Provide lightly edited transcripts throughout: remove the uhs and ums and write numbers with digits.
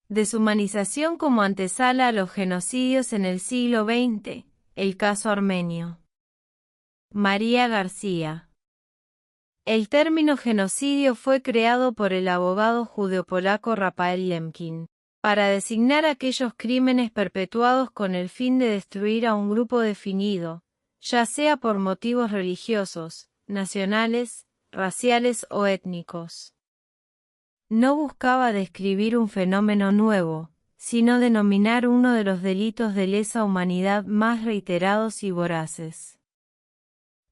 Deshumanización como antesala a los genocidios en el siglo XX, el caso armenio. María García. El término genocidio fue creado por el abogado judeo-polaco Raphael Lemkin, para designar aquellos crímenes perpetuados con el fin de destruir a un grupo definido, ya sea por motivos religiosos, nacionales, raciales o étnicos. No buscaba describir un fenómeno nuevo, sino denominar uno de los delitos de lesa humanidad más reiterados y voraces.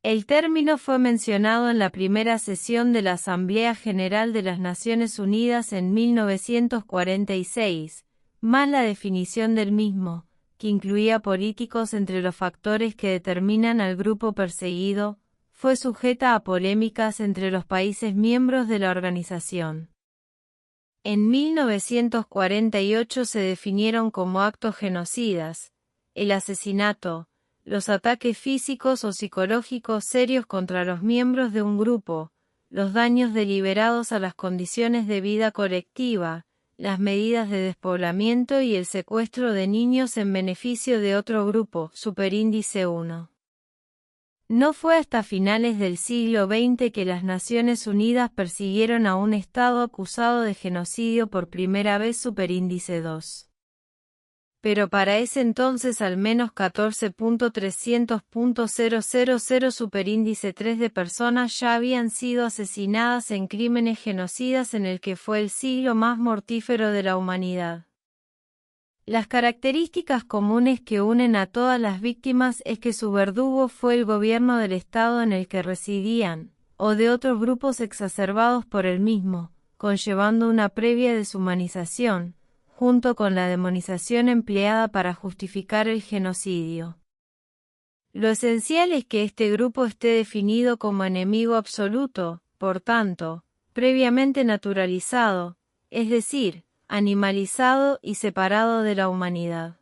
El término fue mencionado en la primera sesión de la Asamblea General de las Naciones Unidas en 1946, más la definición del mismo, que incluía políticos entre los factores que determinan al grupo perseguido, fue sujeta a polémicas entre los países miembros de la organización. En 1948 se definieron como actos genocidas, el asesinato, los ataques físicos o psicológicos serios contra los miembros de un grupo, los daños deliberados a las condiciones de vida colectiva, las medidas de despoblamiento y el secuestro de niños en beneficio de otro grupo, superíndice 1. No fue hasta finales del siglo XX que las Naciones Unidas persiguieron a un Estado acusado de genocidio por primera vez, superíndice 2. Pero para ese entonces al menos 14.300.000 superíndice 3 de personas ya habían sido asesinadas en crímenes genocidas en el que fue el siglo más mortífero de la humanidad. Las características comunes que unen a todas las víctimas es que su verdugo fue el gobierno del estado en el que residían, o de otros grupos exacerbados por el mismo, conllevando una previa deshumanización, junto con la demonización empleada para justificar el genocidio. Lo esencial es que este grupo esté definido como enemigo absoluto, por tanto, previamente naturalizado, es decir, animalizado y separado de la humanidad.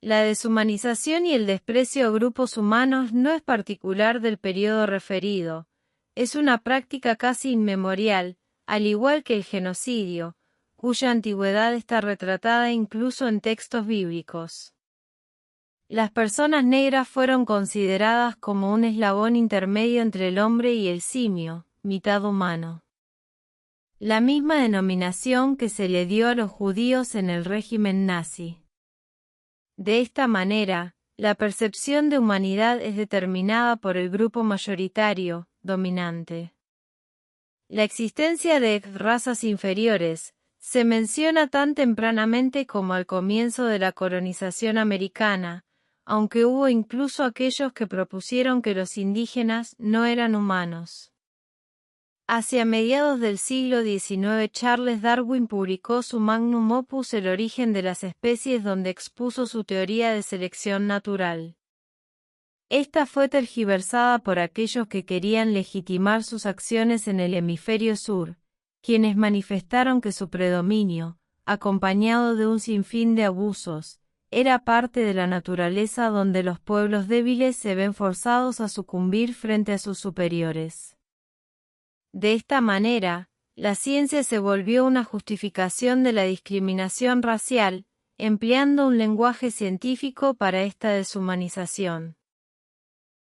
La deshumanización y el desprecio a grupos humanos no es particular del periodo referido, es una práctica casi inmemorial, al igual que el genocidio, cuya antigüedad está retratada incluso en textos bíblicos. Las personas negras fueron consideradas como un eslabón intermedio entre el hombre y el simio, mitad humano. La misma denominación que se le dio a los judíos en el régimen nazi. De esta manera, la percepción de humanidad es determinada por el grupo mayoritario, dominante. La existencia de razas inferiores se menciona tan tempranamente como al comienzo de la colonización americana, aunque hubo incluso aquellos que propusieron que los indígenas no eran humanos. Hacia mediados del siglo XIX Charles Darwin publicó su magnum opus El origen de las especies, donde expuso su teoría de selección natural. Esta fue tergiversada por aquellos que querían legitimar sus acciones en el hemisferio sur, quienes manifestaron que su predominio, acompañado de un sinfín de abusos, era parte de la naturaleza donde los pueblos débiles se ven forzados a sucumbir frente a sus superiores. De esta manera, la ciencia se volvió una justificación de la discriminación racial, empleando un lenguaje científico para esta deshumanización.